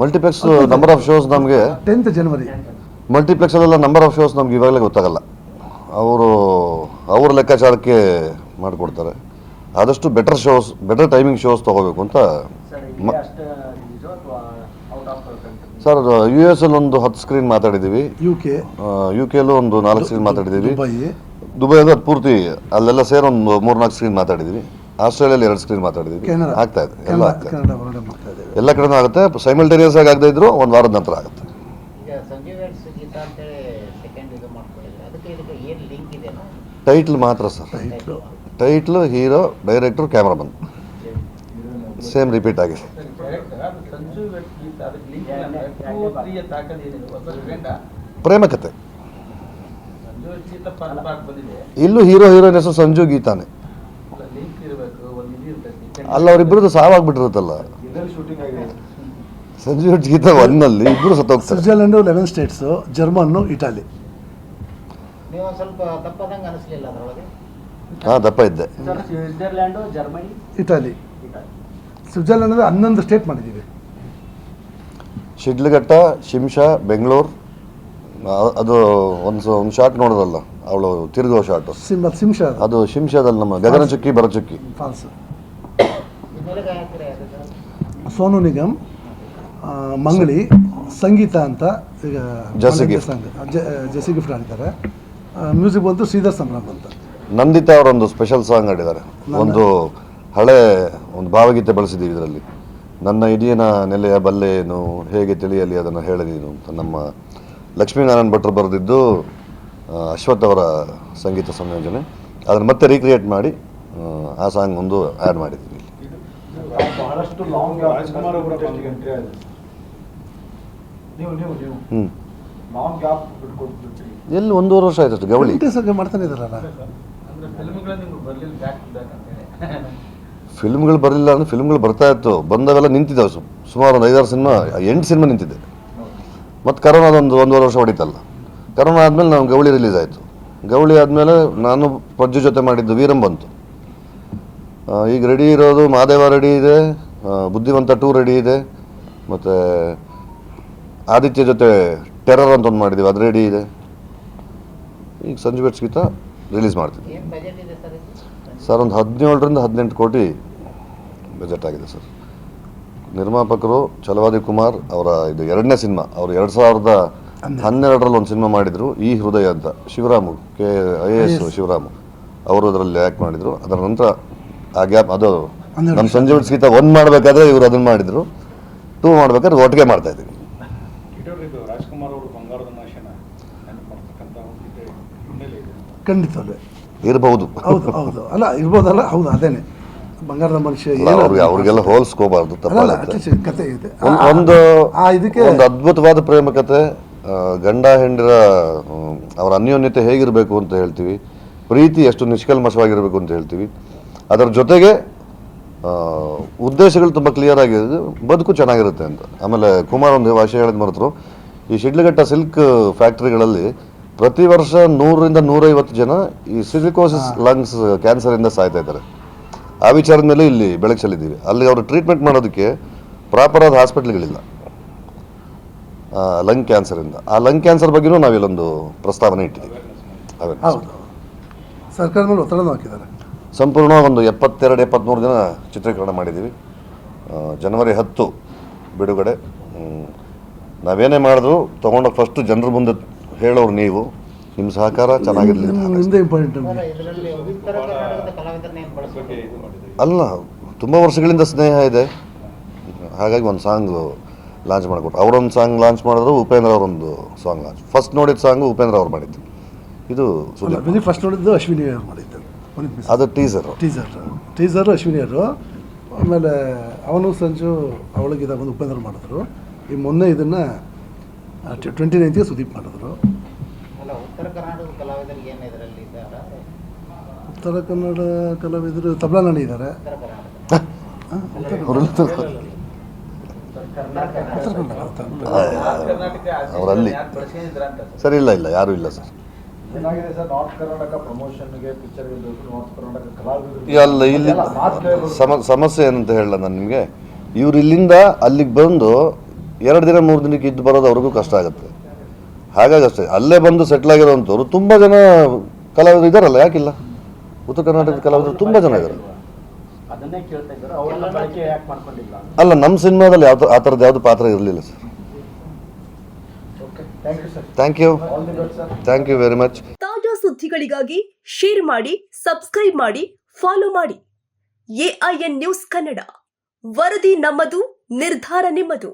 Multiplex number of shows ನಮಗೆ 10th ಜನವರಿ ಮಲ್ಟಿಪ್ಲೆಕ್ಸಲ್ಲೆಲ್ಲ ನಂಬರ್ ಆಫ್ ಶೋಸ್ ನಮ್ಗೆ ಇವಾಗಲೇ ಗೊತ್ತಾಗಲ್ಲ. ಅವ್ರ ಲೆಕ್ಕಾಚಾರಕ್ಕೆ ಮಾಡಿಕೊಡ್ತಾರೆ. ಆದಷ್ಟು ಬೆಟರ್ ಟೈಮಿಂಗ್ ಶೋಸ್ ತೊಗೋಬೇಕು ಅಂತ. ಸರ್ US ಅಲ್ಲಿ ಒಂದು 10 ಸ್ಕ್ರೀನ್ ಮಾತಾಡಿದ್ದೀವಿ, UK ಅಲ್ಲೂ ಒಂದು 4 ಸ್ಕ್ರೀನ್ ಮಾತಾಡಿದ್ದೀವಿ, ದುಬೈಯಲ್ಲಿ ಅದು ಪೂರ್ತಿ ಅಲ್ಲೆಲ್ಲ ಸೇರಿ ಒಂದು 3-4 ಸ್ಕ್ರೀನ್ ಮಾತಾಡಿದ್ದೀವಿ, ಆಸ್ಟ್ರೇಲಿಯಲ್ಲಿ 2 ಸ್ಕ್ರೀನ್ ಮಾತಾಡಿದ್ದೀವಿ. ಆಗ್ತಾ ಇದೆ, ಎಲ್ಲ ಕಡೆನೂ ಆಗುತ್ತೆ. ಸೈಮಲ್ಟೇನಿಯಸ್ ಆಗಿ ಆಗದೆ ಇದ್ರು ಒಂದು ವಾರದ ನಂತರ ಆಗುತ್ತೆ. ಟೈಟ್ಲ್ ಮಾತ್ರ sir, title, hero, director, cameraman same repeat ಆಗಿದೆ. ಪ್ರೇಮಕತೆ. ಇಲ್ಲೂ ಹೀರೋ ಹೀರೋಯಿನ್ ಹೆಸರು ಸಂಜು ಗೀತಾನೆ ಅಲ್ಲ, ಅವರಿಬ್ಬರದು ಸಾವಾಗ್ಬಿಟ್ಟಿರುತ್ತಲ್ಲ. ಸಂಜು ಗೀತಾ ಒಂದಲ್ಲಿ ಇಬ್ಬರು ಸತ್ತೋಗ್ತಾರೆ. Switzerland 11 states, German, Italy. ದಪ್ಪ ಇದ್ದೆ. ಇಟಾಲಿ, ಸ್ವಿಟ್ಜರ್ಲೆಂಡ್ 11 ಸ್ಟೇಟ್ ಮಾಡಿದ್ದೀವಿ. ಶಿಡ್ಲಘಟ್ಟ, ಶಿಂಷಾ, ಬೆಂಗಳೂರು. ಅದು ಒಂದು ಶಾಟ್ ನೋಡೋದಲ್ಲ, ಅವಳು ತಿರುಗೋ ಶಾಟು, ಅದು ಶಿಂಷಾದಲ್ಲಿ ನಮ್ಮ ಗಗನಚುಕ್ಕಿ ಭರಚುಕ್ಕಿ ಫಾಲ್ಸ್. ಸೋನು ನಿಗಮ್, ಮಂಗಳಿ, ಸಂಗೀತ ಅಂತ ಈಗ ಜೆಸಿ ಗಿಫ್ಟ್ ಆಡಿದ್ದಾರೆ. ಮ್ಯೂಸಿಕ್ ಬಂತು ಶ್ರೀಧರ್ ಸಂಭ್ರಮ್ ಅಂತ. ನಂದಿತಾ ಅವರೊಂದು ಸ್ಪೆಷಲ್ ಸಾಂಗ್ ಆಡಿದ್ದಾರೆ. ಒಂದು ಹಳೆ ಒಂದು ಭಾವಗೀತೆ ಬಳಸಿದ್ದೀವಿ ಇದರಲ್ಲಿ. ನನ್ನ ಇಡಿಯನ ನೆಲೆಯ ಬಲ್ಲೆಯನ್ನು ಹೇಗೆ ತಿಳಿಯಲಿ ಅದನ್ನು ಹೇಳದೀನು ಅಂತ ನಮ್ಮ ಲಕ್ಷ್ಮೀನಾರಾಯಣ ಭಟ್ರು ಬರೆದಿದ್ದು, ಅಶ್ವಥ್ ಅವರ ಸಂಗೀತ ಸಂಯೋಜನೆ. ಅದನ್ನು ಮತ್ತೆ ರೀಕ್ರಿಯೇಟ್ ಮಾಡಿ ಆ ಸಾಂಗ್ ಒಂದು ಆ್ಯಡ್ ಮಾಡಿದ್ದೀವಿ. ಎಲ್ಲಿ 1.5 ವರ್ಷ ಆಯ್ತು ಗವಳಿ ಮಾಡ್ತಾನೆ ಇದ್ದಾರಲ್ಲ. ಫಿಲ್ಮ್ಗಳು ಬರಲಿಲ್ಲ ಅಂದರೆ ಫಿಲ್ಮ್ಗಳು ಬರ್ತಾ ಇತ್ತು, ಬಂದವೆಲ್ಲ ನಿಂತಿದ್ದಾವೆ. ಸುಮಾರು ಒಂದು 5-6 ಸಿನಿಮಾ, 8 ಸಿನಿಮಾ ನಿಂತಿದೆ. ಮತ್ತು ಕರೋನಾದೊಂದು 1.5 ವರ್ಷ ಹೊಡಿತಲ್ಲ. ಕರೋನಾ ಆದಮೇಲೆ ನಾವು ಗವಳಿ ರಿಲೀಸ್ ಆಯಿತು. ಗವಳಿ ಆದಮೇಲೆ ನಾನು ಪ್ರಜ್ಜು ಜೊತೆ ಮಾಡಿದ್ದು ವೀರಂ ಬಂತು. ಈಗ ರೆಡಿ ಇರೋದು ಮಹಾದೇವ ರೆಡಿ ಇದೆ, ಬುದ್ಧಿವಂತ 2 ರೆಡಿ ಇದೆ, ಮತ್ತು ಆದಿತ್ಯ ಜೊತೆ ಟೆರರ್ ಅಂತ ಒಂದು ಮಾಡಿದ್ದೀವಿ, ಅದು ರೆಡಿ ಇದೆ. ಈಗ ಸಂಜು ಬೆಟ್ಸ್ ಗೀತಾ ರಿಲೀಸ್ ಮಾಡ್ತೀವಿ ಸರ್. ಒಂದು 17ರಿಂದ 18 ಕೋಟಿ ಬಜೆಟ್ ಆಗಿದೆ ಸರ್. ನಿರ್ಮಾಪಕರು ಛಲವಾದಿ ಕುಮಾರ್ ಅವರ ಇದು 2ನೇ ಸಿನಿಮಾ. ಅವರು 2012ರಲ್ಲಿ ಒಂದು ಸಿನಿಮಾ ಮಾಡಿದರು, ಈ ಹೃದಯ ಅಂತ. ಶಿವರಾಮು IAS ಶಿವರಾಮು ಅವರು ಅದರಲ್ಲಿ ಆ್ಯಕ್ಟ್ ಮಾಡಿದರು. ಅದರ ನಂತರ ಆ ಗ್ಯಾಪ್, ಅದು ನಮ್ಮ ಸಂಜು ಬೆಟ್ಸ್ ಗೀತಾ 1 ಮಾಡಬೇಕಾದ್ರೆ ಇವರು ಅದನ್ನು ಮಾಡಿದರು, 2 ಮಾಡಬೇಕಾದ್ರೆ ಒಟ್ಟಿಗೆ ಮಾಡ್ತಾ ಇದ್ದೀವಿ. ಖಂಡಿತವೇ ಇರಬಹುದು. ಹೌದು ಅಲ್ಲ, ಇರ್ಬೋದಲ್ಲ. ಹೌದು, ಅದೇನೆ ಬಂಗಾರದ ಮನುಷ್ಯ. ಅವ್ರಿಗೆಲ್ಲ ಹೋಲಿಸ್ಕೋಬಾರ್ದು, ಕತೆ ಇದೆ. ಒಂದು ಅದ್ಭುತವಾದ ಪ್ರೇಮ ಕತೆ. ಗಂಡ ಹೆಂಡಿರ ಅವರ ಅನ್ಯೋನ್ಯತೆ ಹೇಗಿರಬೇಕು ಅಂತ ಹೇಳ್ತೀವಿ, ಪ್ರೀತಿ ಎಷ್ಟು ನಿಷ್ಕಲ್ಮಶವಾಗಿರಬೇಕು ಅಂತ ಹೇಳ್ತೀವಿ. ಅದರ ಜೊತೆಗೆ ಉದ್ದೇಶಗಳು ತುಂಬ ಕ್ಲಿಯರ್ ಆಗಿದೆ, ಬದುಕು ಚೆನ್ನಾಗಿರುತ್ತೆ ಅಂತ. ಆಮೇಲೆ ಕುಮಾರ್ ಒಂದು ಭಾಷೆ ಹೇಳಿದ ಮರೆತರು, ಈ ಶಿಡ್ಲಘಟ್ಟ ಸಿಲ್ಕ್ ಫ್ಯಾಕ್ಟ್ರಿಗಳಲ್ಲಿ ಪ್ರತಿ ವರ್ಷ 100ರಿಂದ 150 ಜನ ಈ ಸಿಲಿಕೋಸಿಸ್ ಲಂಗ್ಸ್ ಕ್ಯಾನ್ಸರಿಂದ ಸಾಯ್ತಾ ಇದ್ದಾರೆ. ಆ ವಿಚಾರದ ಮೇಲೆ ಇಲ್ಲಿ ಬೆಳಕು ಚೆಲ್ಲಿದ್ದೀವಿ. ಅಲ್ಲಿ ಅವರು ಟ್ರೀಟ್ಮೆಂಟ್ ಮಾಡೋದಕ್ಕೆ ಪ್ರಾಪರ್ ಆದ ಹಾಸ್ಪಿಟ್ಲ್ಗಳಿಲ್ಲ ಲಂಗ್ ಕ್ಯಾನ್ಸರಿಂದ. ಆ ಲಂಗ್ ಕ್ಯಾನ್ಸರ್ ಬಗ್ಗೆಯೂ ನಾವಿಲ್ಲೊಂದು ಪ್ರಸ್ತಾವನೆ ಇಟ್ಟಿದ್ದೀವಿ. ಸರ್ಕಾರದ ಮೇಲೆ ಒತ್ತಡನೂ ಹಾಕಿದ್ದಾರೆ. ಸಂಪೂರ್ಣ ಒಂದು 72-73 ದಿನ ಚಿತ್ರೀಕರಣ ಮಾಡಿದ್ದೀವಿ. ಜನವರಿ 10 ಬಿಡುಗಡೆ. ನಾವೇನೇ ಮಾಡಿದ್ರು ತೊಗೊಂಡೋಗಿ ಫಸ್ಟ್ ಜನರ ಮುಂದೆ ಹೇಳೋರು ನೀವು. ನಿಮ್ಮ ಸಹಕಾರ ಚೆನ್ನಾಗಿರಲಿ. ಅಲ್ಲ, ತುಂಬ ವರ್ಷಗಳಿಂದ ಸ್ನೇಹ ಇದೆ, ಹಾಗಾಗಿ ಒಂದು ಸಾಂಗ್ ಲಾಂಚ್ ಮಾಡಿಕೊಟ್ರು. ಅವರೊಂದು ಸಾಂಗ್ ಲಾಂಚ್ ಮಾಡಿದ್ರು, ಉಪೇಂದ್ರ ಅವರೊಂದು ಸಾಂಗ್ ಲಾಂಚ್. ಫಸ್ಟ್ ನೋಡಿದ ಸಾಂಗು ಉಪೇಂದ್ರ ಅವ್ರು ಮಾಡಿದ್ದು. ಇದು ಫಸ್ಟ್ ನೋಡಿದ್ದು ಅಶ್ವಿನಿ ಅವರು ಮಾಡಿದ್ದು. ಅದು ಟೀಸರು ಅಶ್ವಿನಿ ಅವರು. ಆಮೇಲೆ ಅವನು ಸಂಜು ಅವಳಿಗೆ ಬಂದು ಉಪೇಂದ್ರ ಮಾಡಿದ್ರು. ಈ ಮೊನ್ನೆ ಇದನ್ನು 29ಗೆ ಸುದೀಪ್ ಮಾಡಿದ್ರು. ಉತ್ತರ ಕನ್ನಡ ಕಲಾವಿದರು ತಬಲಾನಳ್ಳಿ ಇದ್ದಾರೆ. ಅವರಲ್ಲಿ ಸರ್ ಇಲ್ಲ ಯಾರೂ ಇಲ್ಲ ಸರ್. ಅಲ್ಲ, ಇಲ್ಲಿ ಸಮಸ್ಯೆ ಏನಂತ ಹೇಳಲ್ಲ ನಾನು ನಿಮಗೆ. ಇವ್ರು ಇಲ್ಲಿಂದ ಅಲ್ಲಿಗೆ ಬಂದು 2 ದಿನ 3 ದಿನಕ್ಕೆ ಇದ್ದು ಬರೋದು ಅವ್ರಿಗೂ ಕಷ್ಟ ಆಗುತ್ತೆ. ಹಾಗಾಗಿ ಅಷ್ಟೇ, ಅಲ್ಲೇ ಬಂದು ಸೆಟ್ಲ್ ಆಗಿರೋವಂಥವ್ರು ತುಂಬ ಜನ ಕಲಾವಿದರು ಇದ್ದಾರಲ್ಲ, ಯಾಕಿಲ್ಲ? ಉತ್ತರ ಕರ್ನಾಟಕದ ಕಲಾವಿದರು ತುಂಬ ಜನ ಇದ್ದಾರೆ. ಅದನ್ನೇ ಕೇಳ್ತಾ ಇದ್ದಾರೆ, ಅವರೆಲ್ಲ ಬಳಕೆ ಯಾಕೆ ಮಾಡ್ಕೊಂಡಿಲ್ಲ? ಅಲ್ಲ, ನಮ್ಮ ಸಿನಿಮಾದಲ್ಲಿ ಆ ಥರದ್ದು ಯಾವುದು ಪಾತ್ರ ಇರಲಿಲ್ಲ sir. Okay, thank you sir. Thank you, all the best sir. Thank you very much. ತಾಜಾ ಸುದ್ದಿಗಳಿಗಾಗಿ ಶೇರ್ ಮಾಡಿ, ಸಬ್ಸ್ಕ್ರೈಬ್ ಮಾಡಿ, ಫಾಲೋ ಮಾಡಿ. AIN ನ್ಯೂಸ್ ಕನ್ನಡ, ವರದಿ ನಮ್ಮದು, ನಿರ್ಧಾರ ನಿಮ್ಮದು.